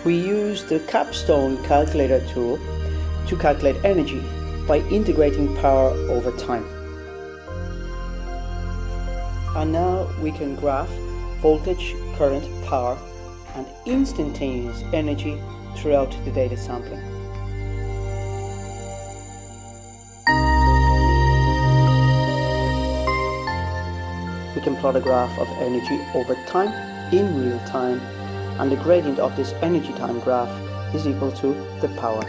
We use the Capstone calculator tool to calculate energy by integrating power over time. And now we can graph voltage, current, power and instantaneous energy throughout the data sampling. We can plot a graph of energy over time in real time, and the gradient of this energy time graph is equal to the power.